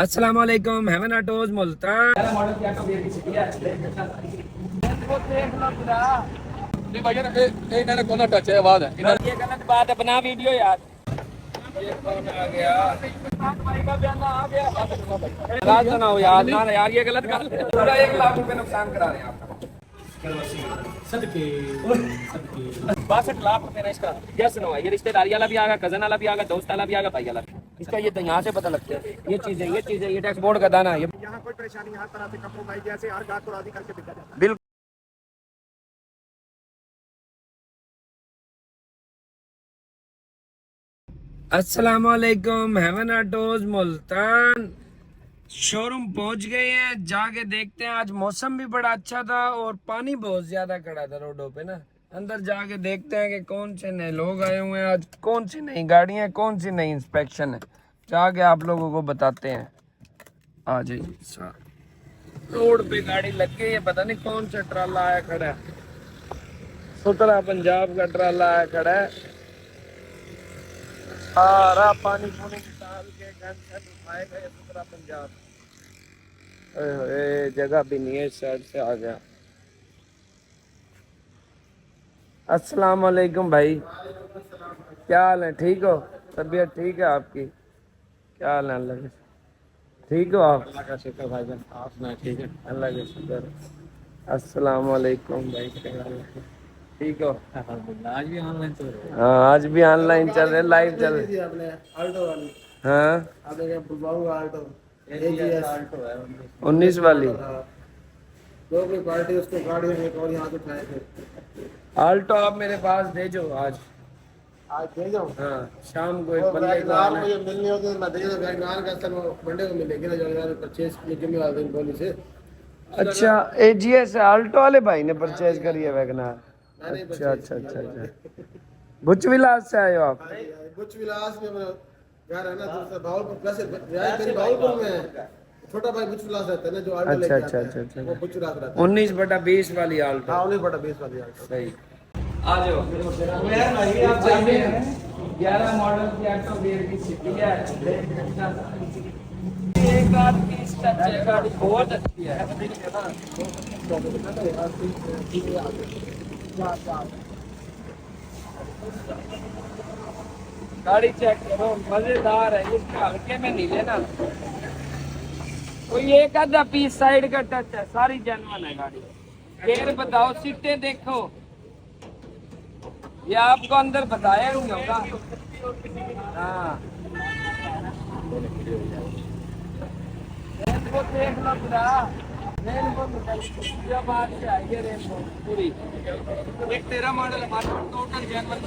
अस्सलाम वालेकुम haven autos Multan. नहीं भैया ना इन्होंने कौन टच है आवाज है ये गलत बात है, बना वीडियो यार। ये कौन आ गया? भाई का बयाना आ गया। बात सुनाओ यार, ना यार ये गलत बात है। पूरा 1 लाख रुपए नुकसान करा रहे हैं आप। सदके 62 लाख रुपए ना इसका। क्या सुनो, ये रिश्तेदारी वाला भी आएगा, कजन वाला भी आएगा, दोस्त वाला भी आएगा, भाई वाला भी। इसका ये तो यहाँ से पता लगता है। ये चीजें ये टैक्स बोर्ड का दाना है। यहाँ कोई परेशानी हर तरह से कम्प्रोमाइज जैसे हर गाहक को राजी करके बिका जाता है। बिल्कुल। अस्सलाम वालेकुम हेवन ऑटोज मुल्तान। शोरूम पहुंच गए हैं, जाके देखते हैं। आज मौसम भी बड़ा अच्छा था और पानी बहुत ज्यादा खड़ा था रोडों पे ना। अंदर जाके देखते हैं कि कौन से नए लोग आए हुए हैं आज, कौन सी नई गाड़ियां, कौन सी नई इंस्पेक्शन है। जाके आप लोगों को बताते हैं। आ जाइए सर। रोड पे गाड़ी लग गई है, पता नहीं कौन सा ट्राला आया खड़ा है। सुतरा पंजाब का ट्राला आया खड़ा है। सारा पानी पूनी निकाल के गन उठाए गए सुतरा पंजाब। जगह भी नहीं है, इस साइड से आ गया। अस्सलाम वालेकुम भाई, क्या हाल है? ठीक हो? तबीयत ठीक है आपकी? क्या हाल है? अल्लाह के ठीक हो आप? अल्लाह का शुक्र भाईजान, आप सुनाए ठीक है? अल्लाह के शुक्र। अस्सलाम वालेकुम भाई, क्या हाल है? ठीक हो? अल्हम्दुलिल्लाह। आज भी ऑनलाइन चल रहा है। हाँ आज भी ऑनलाइन चल रहे, लाइव चल रहे। आपने आल्टो वाली हाँ आपने क्या बुलवाऊंगा आल्टो ऑल्टो है 19 वाली जो भी पार्टी उसको गाड़ी में और यहाँ से उठाए थे। आल्टो आप मेरे पास भेजो आज। आज भेज जाऊँ हाँ शाम को एक और बंदे को आना है। मुझे मिलनी होती तो मैं दे दूँ। वैगनार का सर मंडे को मिलेगी ना, जो मैंने परचेज की जिम्मेवार दिन बोली से। अच्छा एजीएस आल्टो वाले भाई ने परचेज करी है वैगनार। मैंने अच्छा अच्छा अच्छा अच्छा। भुज विलास से आए हो आप? कुछ विलास में मेरा घर है ना, दूसरा भावलपुर वैसे रिहाइश मेरी भावलपुर में है। छोटा भाई बुच विलास रहता है ना, जो आल्टो अच्छा लेके अच्छा आता है, अच्छा अच्छा वो बुच विलास रहता है। 19/20 वाली आल्टो। हाँ, उन्हीं बड़ा 20 वाली आल्टो। सही। आ जाओ। 11 मॉडल की ऑटो गेयर की सिटी है। एक आदमी इसका गाड़ी बहुत अच्छी है। गाड़ी चेक करो, मजेदार है। इसका हल्के में नहीं लेना, कोई एक आधा पीस साइड का टच है, सारी जेन्युइन है गाड़ी। गेयर बताओ, सीटें देखो, ये आपको अंदर बताया नहीं होगा। हाँ रेनबो देख लो पूरा, रेनबो बात से आई है रेनबो पूरी। एक 13 मॉडल हमारे टोटल जेन्युइन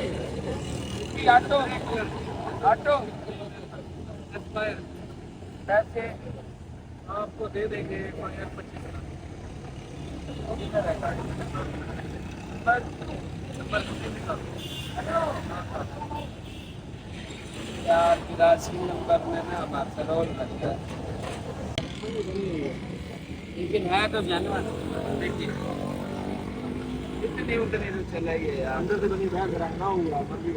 ऑटो ऑटो पैसे आपको दे देंगे 25। यार 83 नंबर में ना हमारा रोल लगता है, लेकिन है तो जानवर। देखिए इतनी उतनी तो चलेगी यार। अंदर से बनी बैग रखना होगा मर्जी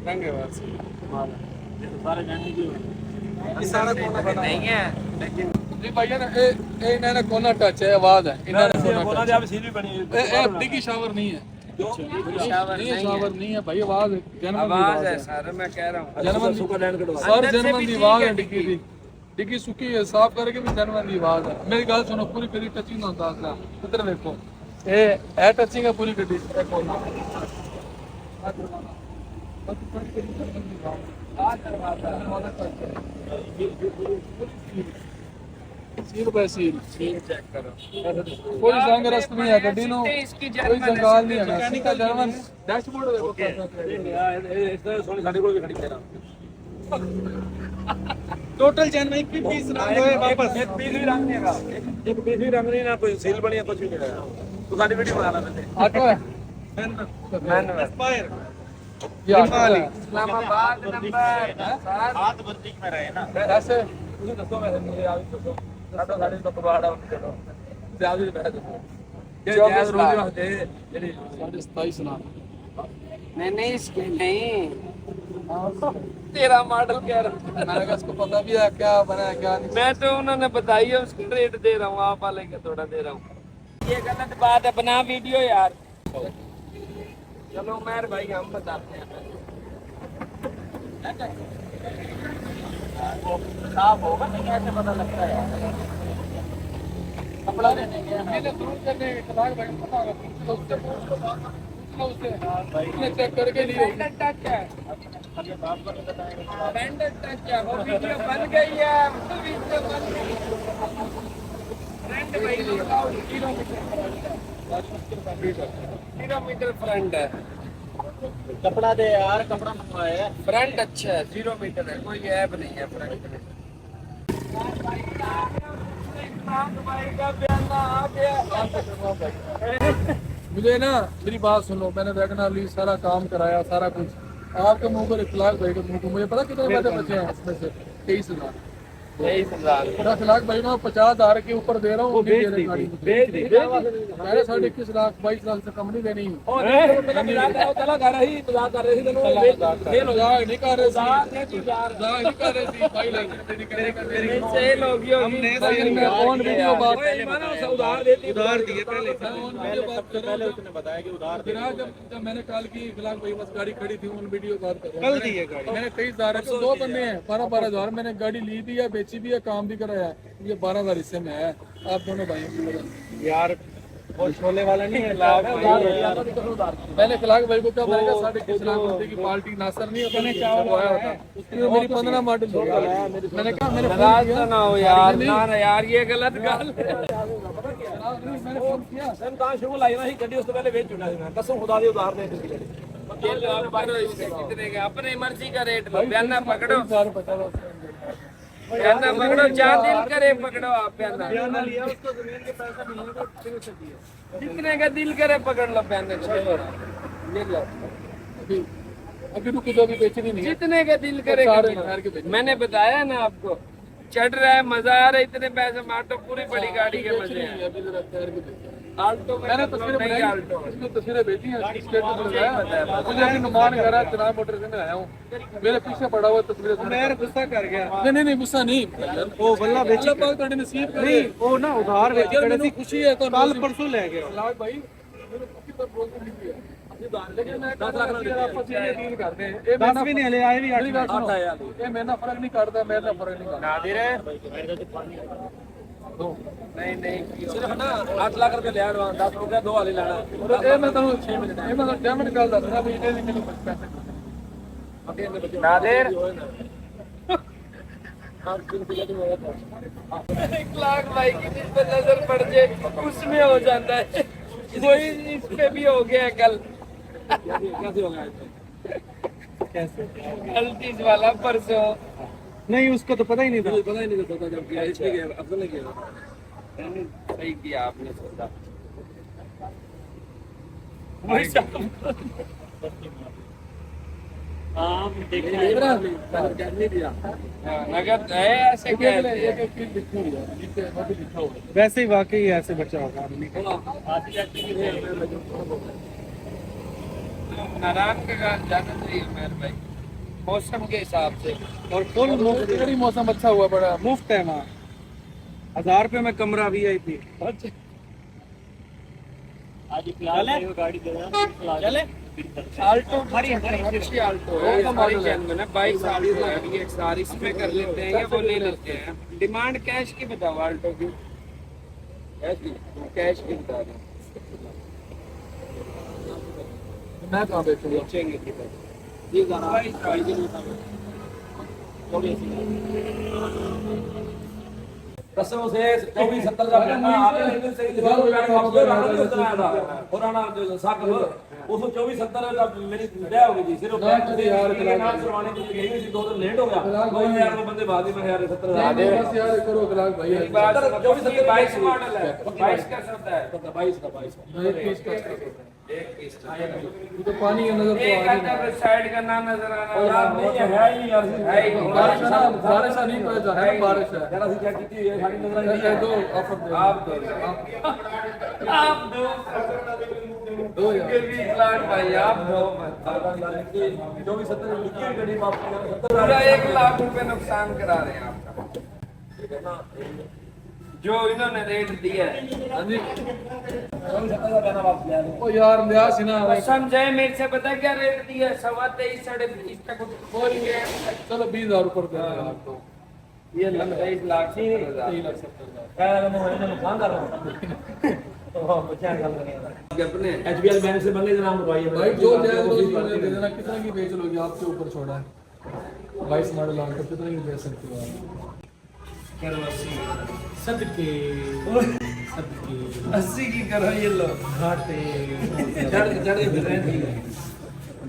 रंग है बस सारे जाने की सारा नहीं है, लेकिन नहीं भैया ना इन्होंने कौन टच है आवाज है इन्होंने बोला दे। आप सील भी बनी डिगी शावर नहीं है। शावर नहीं नहीं शावर है, नहीं है भाई, आवाज आवाज है सर, मैं कह रहा हूँ। जनमन सुका लैंड कटवा सर अंदर से जनमन भी की ठीक आवाज है है डिगी दी। डिगी सुकी है, साफ करके भी जनमन की आवाज है। मेरी गल सुनो, पूरी पूरी टचिंग होता है। इधर देखो, ए टचिंग है पूरी गड्डी। सील बाय सील चेक करो, कोई जंग रस्त नहीं है गड्डी नो, इसकी कोई जंगाल नहीं है। मैकेनिकल जर्मन डैशबोर्ड देखो टोटल जन एक भी पीस रंग है वापस एक पीस भी रंग नहीं है, एक पीस भी रंग नहीं ना, कोई सील बनी है कुछ भी नहीं है। तो गाड़ी वीडियो बना लेते हैं। ऑटो है मैनुअल एक्सपायर ये ऑटो है। इस्लामाबाद नंबर 7। हाथ बंदी में रहे ना। ऐसे मुझे दसो, मैं मुझे आगे दसो साडो गाड़ी तो पवाड़ा उनके दो से आगे बैठ दो ये जैस रोज होते ये 27.5 ना नहीं इसके नहीं तेरा मॉडल कह रहा था। मैंने कहा इसको पता भी है क्या बना है क्या नहीं। मैं तो उन्होंने बताई है उसकी रेट दे रहा हूँ, आप वाले का थोड़ा दे रहा हूँ। ये गलत बात है, बना वीडियो यार। चलो मेहर भाई हम बताते हैं। साफ होगा तो कैसे पता लगता है? कपड़ा देने के मैंने दूर करने के खिलाफ भाई को पता होगा, उससे पूछना उसने चेक करके लिए बैंडेड टच है, बैंडेड टच है। वो वीडियो बन गई है, वो वीडियो बन गई है। फ्रंट भाई लगाओ, किलोमीटर फ्रंट है। कपड़ा दे यार, कपड़ा मंगवाया है। फ्रंट अच्छा है, 0 मीटर है, कोई ऐप नहीं है फ्रंट में। भाई का बयाना आ गया। मुझे ना मेरी बात सुनो, मैंने वैगनर ली, सारा काम कराया, सारा कुछ आपके मुंह पर इखलाक भाई के मुंह को मुझे पता कितने पैसे बचे हैं इसमें से 23,000। 23,000 10 लाख भाई मैं 50,000 के ऊपर दे रहा हूँ। बेच दी। मैंने 21 लाख 22 लाख से कम नहीं देनी। मजाक कर रही थी, नहीं कर रहे नहीं कर रहे थी भाई सेल होगी कौन वीडियो बात उधार देती, उधार दिए पहले। पहले उसने बताया कि उधार फिर आज जब मैंने कल की फिलहाल भाई बस गाड़ी खड़ी थी उन वीडियो बात कर कल दी है गाड़ी। मैंने 23,000 के 2 बंदे हैं, 12,000 मैंने गाड़ी ली भी है, बेची भी है, काम भी कराया है। ये 12,000 हिस्से में है। आप दोनों भाइयों की यार वो छोले वाला नहीं है, मैंने खिलाक भाई को क्या बोला 6.5 लाख रुपए की पार्टी नासर नहीं अपने चावल आया था उसमें मेरी 15 मॉडल हो गया। मैंने कहा मैंने नाराज तो ना हो यार, ना यार ये गलत गल है। मैंने फोन किया सर कहां शुरू लाई ना ही गड्डी उससे पहले बेच चुका है। कसम खुदा दी उधार दे दी। ये लो आप करो इससे कितने का, अपनी मर्जी का रेट लो। बयाना पकड़ो, बयाना पकड़ो, जहाँ दिल करे पकड़ो। आप बयाना लिया उसको जमीन के पैसे मिलेंगे फिर उसे दिए। जितने का दिल करे पकड़ लो बयाना। ये लो अभी अभी रुको तो अभी बेचनी नहीं है। जितने का दिल करे सारे कर लो। ठहर के बेचो। मैंने बताया ना आपको, चढ़ रहा है, मजा आ रहा है, इतने पैसे मार्टो पूरी बड़ी गाड़ी के मजे हैं। अभी जरा ठहर के बेचो। आल्टो में मैंने तो तस्वीरें नहीं, बनाई, आल्टो उसमें तस्वीरें भेजी हैं, स्टेटस पे लगाया। मुझे अभी नुमान कर रहा है, चुनाव मोटर से मैं आया हूँ, मेरे पीछे पड़ा हुआ तस्वीरें। मैं गुस्सा कर गया। नहीं गुस्सा नहीं, वो बल्ला बेच अल्लाह पाक तेरी नसीब करे। नहीं वो ना उधार बेच यार कर मैंने खुशी है तो कल परसों ले गया। लाल भाई मेरे खुशी पर बोल नहीं दिया। लेकिन मैं 10 लाख आपस में डील करते हैं। ये 10 भी नहीं ले आए भी 8 आया। ये मेरा फर्क नहीं करता, मेरा फर्क नहीं करता। नादिर नहीं नहीं सिर्फ ना 8 लाख रुपए ले आया, 10 रुपया 2 वाली लेना। और ये मैं तो 6 मिनट ये मैं जब निकाल दस ना भी ये नहीं मिले पैसे। नादिर 1 1 लाख भाई की जिस पर नजर पड़ जाए उसमें हो जाता है। कोई इस पे भी हो गया कल। कैसे होगा कैसे? गलती वाला परसों नहीं उसको तो पता ही नहीं था। पता ही नहीं था जब किया इसलिए गया, अफजल ने किया। सही किया आपने सोचा। नगद है ऐसे वैसे ही वाकई ऐसे बच्चा होगा। नारायण के गान जाना चाहिए मेरे भाई, मौसम के हिसाब से। और फुल मुफ्त मौसम अच्छा हुआ बड़ा मुफ्त है वहाँ। 1000 रुपए में कमरा VIP। चले आल्टो हरी अच्छी आल्टो है, हमारी जेन्युइन है। 22 आल्टो है, ये XR इसमें कर लेते हैं या वो ले लेते हैं। डिमांड कैश की बताओ आल्टो की, कैश की बता दें। मैं कहाँ बेचूंगा। बेचेंगे किधर? कसम से 24-70 का बयाना आपने से पुराना जो साक उसको 24-70 का मेरी दया हो गई थी। सिर्फ यार नाम करवाने के लिए गई थी, 2 दिन लेट हो गया। 2000 को बंदे बाद में यार 70,000 बस यार करो गलाक भाई 22 मॉडल है, 22 का शब्द है, 22 का एक पीस ये तो पानी के नजर तो एक आ आधा पे साइड का ना नजर आना यार नहीं है ही नहीं यार है ही नहीं। बारिश है ना, बारिश है नहीं पता है बारिश है। यार ਅਸੀਂ ਚੈੱਕ ਕੀਤੀ ਹੈ ਸਾਡੀ ਨਜ਼ਰ ਨਹੀਂ ये दो ऑफर दे आप दो आप दो दो यार। फिर भी लाख भाई आप दो मत। जो भी 70 लिखी है गड्डी वापस 70 पूरा 1 लाख रुपए नुकसान करा रहे हैं आपका जो इन्होंने रेट दिया है। हाँ जी। 70 का कहना वापस ले आए ओ यार लिया सी ना समझे मेरे से पता क्या रेट दिया है? 23.5 23.5 तक बोल के चलो 20,000 ऊपर दे देना आपको। ये 23 लाख ही 3,70,000 कह रहा मैं इन्हें नुकसान कर रहा हूं तो बच्चा गल करेंगे अपने एचबीएल बैंक से बंदे का नाम करवाइए भाई जो जाए तो दे देना। कितना की बेच लोगे आपके ऊपर छोड़ा है। 22 मॉडल आन तो कितना की बेच सकते हो आप? करो 80 सदके सदके 80 की करो ये लो घाटे चढ़ चढ़ के फिर रहे हैं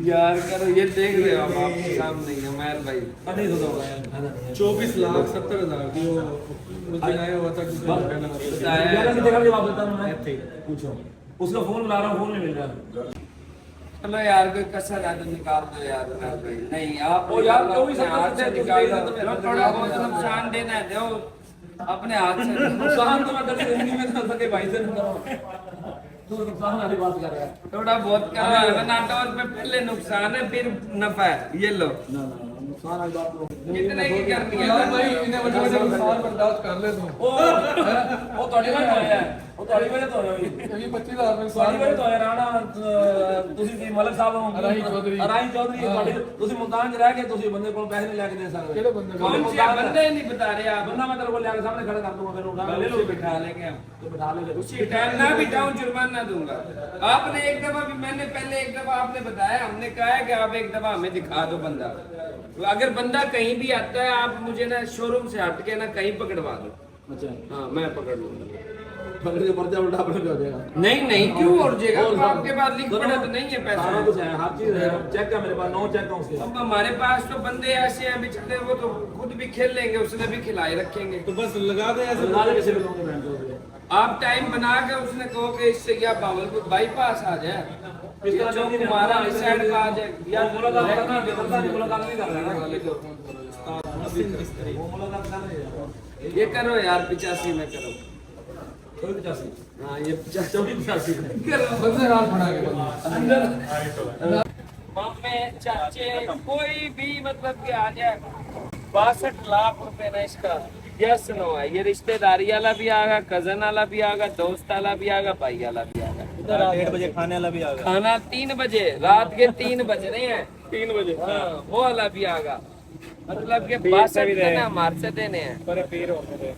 यार करो ये देख रहे हो आप आपके सामने ही हमारे भाई नहीं होगा यार 24,70,000 की वो उस दिन आया हुआ था किसी ने कहना यार नहीं देखा कि वापस देता हूं मैं पूछो उसका फोन बुला रहा हूं फोन नहीं मिल रहा चलो यार कोई कसर है तो निकाल दो यार हमारे भाई नहीं आप ओ यार, अपने कोई भी हाथ सब से कुछ निकाल दे दो दो, चलो थोड़ा बहुत नुकसान देना है दो अपने हाथ से नुकसान तो मैं तेरी जिंदगी में कर सके भाई से नहीं करो तू नुकसान वाली बात कर रहा है थोड़ा बहुत करो नाटक पे पहले नुकसान है फिर नफा है ये लो ना ना नुकसान वाली बात तो कितने की करनी है यार भाई इन्हें बड़े बड़े नुकसान बर्दाश्त कर ले तू। ਉਹ ਤੁਹਾਡੀ ਵਜ੍ਹਾ ਤੋਂ ਹੋਇਆ ਉਹ ਤੁਹਾਡੀ ਵਜ੍ਹਾ ਤੋਂ ਹੋਇਆ ਵੀ क्योंकि 25,000 में ਤੁਹਾਡੀ ਵਜ੍ਹਾ ਤੋਂ ਹੋਇਆ ਰਾਣਾ ਤੁਸੀਂ ਕੀ ਮਲਕ ਸਾਹਿਬ ਹੋ ਰਾਈ ਚੌਧਰੀ। ਰਾਈ ਚੌਧਰੀ ਤੁਹਾਡੀ ਤੁਸੀਂ ਮੁਲਤਾਨ ਚ ਰਹਿ ਕੇ ਤੁਸੀਂ ਬੰਦੇ ਕੋਲ ਪੈਸੇ ਨਹੀਂ ਲੈ ਕੇ ਦੇ ਸਕਦੇ ਕਿਹੜੇ ਬੰਦੇ ਕੋਲ? कौन से बंदे नहीं बता रहे आप ਬੰਦਾ ਮੈਂ ਤੇਰੇ ਕੋਲ ਲਿਆ ਕੇ ਸਾਹਮਣੇ ਖੜਾ ਕਰ ਦੂੰਗਾ ਫਿਰ ਉਠਾ ले लो बिठा लेंगे हम तो बिठा ले उसी टाइम ना बिठाऊं जुर्माना दूंगा आपने एक दफा भी मैंने पहले एक दफा आपने बताया हमने कहा है कि आप एक दफा हमें दिखा दो बंदा तो अगर बंदा कहीं भी आता है आप मुझे ना शोरूम से हट के ना कहीं पकड़वा दो अच्छा हाँ मैं पकड़ लूंगा पकड़ के पर्चा उल्टा अपने पे हो जाएगा नहीं नहीं क्यों उड़ जाएगा तो आपके पास लिख पड़ा तो नहीं है सारा पैसा कुछ है हर चीज है चेक है मेरे पास 9 चेक है उसके अब हमारे पास तो बंदे ऐसे हैं बेचारे वो तो खुद भी खेल लेंगे उसने भी खिलाए रखेंगे तो बस लगा दे ऐसे लगा दे कैसे लोगे बैंक को आप टाइम बना के उसने कहो कि इससे क्या बावलपुर बाईपास आ जाए इस तरह जो जो हमारा इस साइड का आ जाए यार मुलाकात करना है बंदा नहीं मुलाकात नहीं कर रहा है वो मुलाकात कर रहे हैं ये करो यार 85 में करो कोई 85 हाँ ये 84 करो बंदे हाथ बढ़ा के बंदा मामे चाचे कोई भी मतलब कि आ जाए 62 लाख रुपए ना इसका यस नो है ये रिश्तेदारी वाला भी आगा कजन वाला भी आगा दोस्त वाला भी आगा भाई वाला भी आगा 1:30 बजे खाने वाला भी आ गया खाना 3 बजे रात के 3 बज रहे हैं 3 बजे हाँ वो वाला भी आगा मतलब के 62 देना हमारे से देने हैं पर पीर होते थे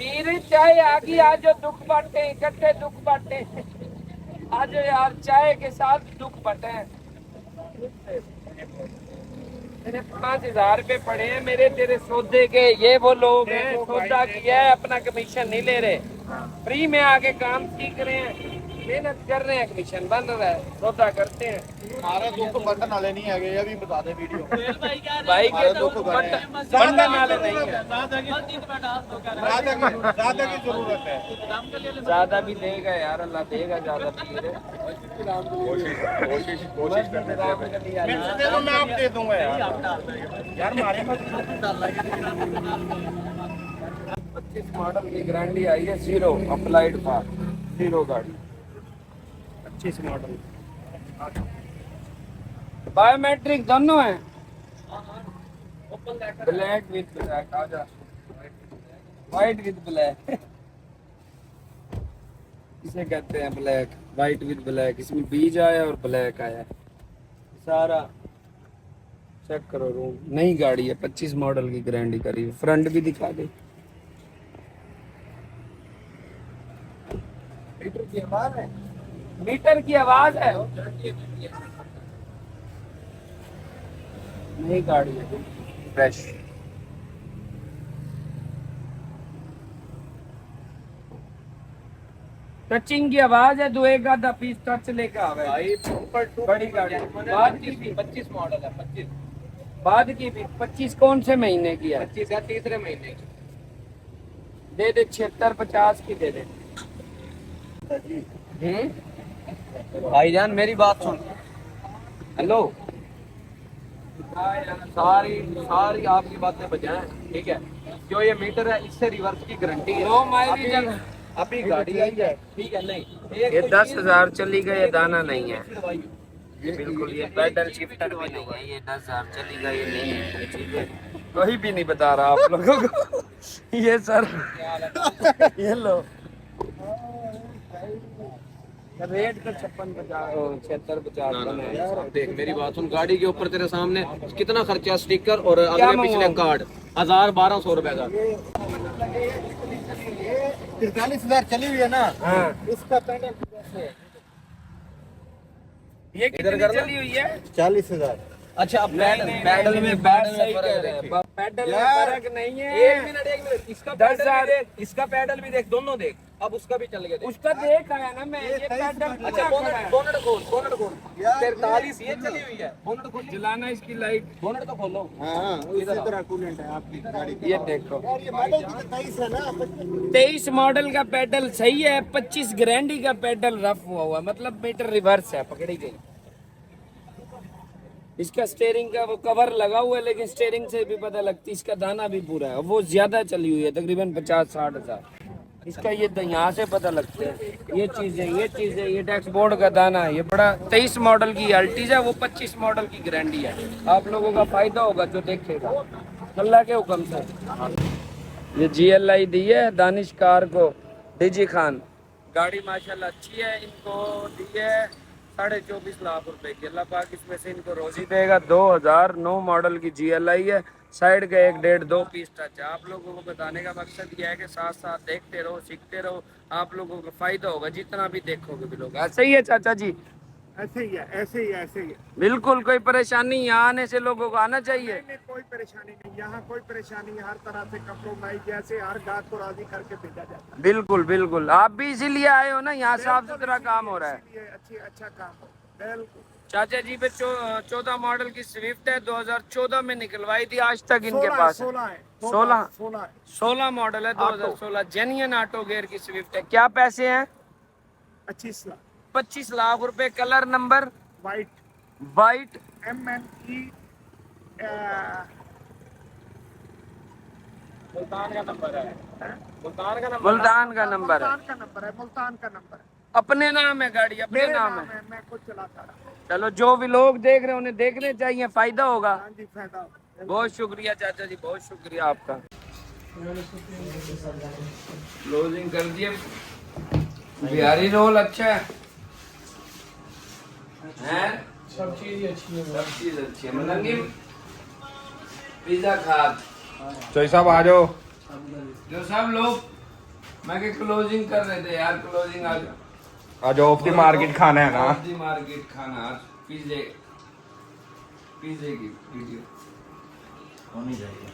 पीर चाहे आगे आज दुख बांटे इकट्ठे दुख बांटे आज यार चाय के साथ दुख बांटे मेरे 5,000 रुपए पड़े हैं मेरे तेरे सौदे के ये वो लोग हैं सौदा किया है अपना कमीशन नहीं ले रहे फ्री में आके काम सीख रहे हैं मेहनत कर रहे हैं कमीशन बन रहा है सौदा करते हैं हमारे दुख बटन वाले नहीं है ये भी बता दे वीडियो भाई के दुख बंधन वाले नहीं है ज्यादा की जरूरत है ज्यादा भी देगा यार अल्लाह देगा ज्यादा पीर है कोशिश करने दे दो मैं आप दे दूंगा यार हमारे पास 25 मॉडल की गारंटी आई है जीरो अप्लाइड था जीरो गाड़ी 25 मॉडल बायोमेट्रिक दोनों है ब्लैक विद ब्लैक आ जा व्हाइट विद ब्लैक इसे कहते हैं ब्लैक व्हाइट विद ब्लैक इसमें बीज आया और ब्लैक आया सारा चेक करो रूम नई गाड़ी है 25 मॉडल की गारंटी करी फ्रंट भी दिखा दे मीटर की आवाज है नई गाड़ी है फ्रेश टचिंग की आवाज है दो एक आधा पीस टच लेके आवे भाई बड़ी गाड़ी बाद की भी 25 मॉडल है 25 बाद की भी 25 कौन से महीने की है 25 है तीसरे महीने की दे दे 76 50 की दे दे भाईजान मेरी बात सुन। हेलो, सारी सारी आपकी बातें बजाएं, ठीक है? जो ये मीटर है इससे रिवर्स की गारंटी है। 9 माइल अभी गाड़ी आई है, ठीक है? नहीं ये 10,000 चली गई, ये दाना नहीं है बिल्कुल। ये पैडल शिफ्टर भी नहीं है, ये 10,000 चली गई, ये नहीं है ये चीजें कोई भी नहीं बता रहा आप लोगों को। ये सर ये लो रेट तो 56-50 76-50 है। देख मेरी बात सुन, गाड़ी के ऊपर तेरे सामने कितना खर्चा, स्टिकर और अगले पिछले कार्ड 1000-1200 रुपए का। 43,000 चली हुई है ना। हाँ इसका पैडल ये कितनी चली हुई है? 40,000। अच्छा, अब पैडल में पैडल में फर्क नहीं है। एक मिनट इसका पैडल भी देख, इसका पैडल भी देख, दोनों देख। अब उसका भी चल गया देख। उसका देख आया ना मैं, ये पैडल अच्छा, बोनट खोल 43 ये चली हुई है। बोनट खोल, जलाना इसकी लाइट, बोनट तो खोलो। हाँ, इसी तरह कूलेंट है आपकी गाड़ी का। ये देखो यार ये मॉडल की 23 है ना। 23 मॉडल का पेडल सही है, 25 गारंटी का पेडल रफ हुआ मतलब मीटर रिवर्स है, पकड़ी गई। इसका स्टेयरिंग का वो कवर लगा हुआ है, लेकिन स्टेयरिंग से भी पता लगती है इसका दाना भी पूरा है। वो ज्यादा चली हुई है, तकरीबन 50-60 हज़ार इसका। ये यहाँ से पता लगता है। ये चीज़ें ये डैशबोर्ड का दाना है। ये बड़ा 23 मॉडल की अल्टीज है, वो 25 मॉडल की गारंटी है। आप लोगों का फायदा होगा जो देखेगा अल्लाह के हुक्म से। ये GLI दी है दानिश कार को, डीजी खान। गाड़ी माशाल्लाह अच्छी है, इनको दी है 24.5 लाख रुपए की। अल्लाह पाक इसमें से इनको रोजी देगा। 2009 मॉडल की GLI है, साइड का 1-1.5-2 पीस टच है। आप लोगों को बताने का मकसद यह है कि साथ साथ देखते रहो, सीखते रहो, आप लोगों को फायदा होगा जितना भी देखोगे भी लोग। ऐसे ही है चाचा जी? ऐसे ही है, ऐसे ही है, ऐसे ही है। बिल्कुल कोई परेशानी यहाँ आने से लोगों को आना चाहिए। नहीं, कोई परेशानी नहीं, यहाँ कोई परेशानी नहीं। हर तरह से कंप्रोमाइज, जैसे हर गाहक को राजी करके भेजा जाता है। बिल्कुल बिल्कुल, आप भी इसीलिए आए हो ना, यहाँ साफ सुथरा काम हो रहा है। इसीलिए अच्छा काम हो। बिल्कुल। चाचा जी पे 14 मॉडल की स्विफ्ट है, 2014 में निकलवाई थी, आज तक इनके पास 16 है। 16 मॉडल है 2016, जेन्युइन ऑटो गेयर की स्विफ्ट है। क्या पैसे हैं? 25 लाख। 25 लाख रुपए। Colour number white MNE Multan का नंबर है। मुल्तान का नंबर मुल्तान का नंबर है। मुल्तान का नंबर है। अपने नाम है गाड़ी, अपने मेरे नाम है। मैं खुद चलाता रहा। चलो, जो भी लोग देख रहे हैं उन्हें देखने चाहिए, फायदा होगा। हाँ जी, फायदा होगा। बहुत शुक्रिया चाचा जी, बहुत शुक्रिया आपका। क्लोजिंग कर दिए। बिहारी रोल अच्छा है, सब चीज अच्छी है। सब चीज अच्छी है। मलंगी पिज्जा खाद चोई साहब आ जाओ। जो सब लोग मैं के क्लोजिंग कर रहे थे यार, क्लोजिंग आ जाओ। आ जाओ, ऑफ द मार्केट खाना है ना। ऑफ द मार्केट खाना, पिज्जे की वीडियो होनी चाहिए।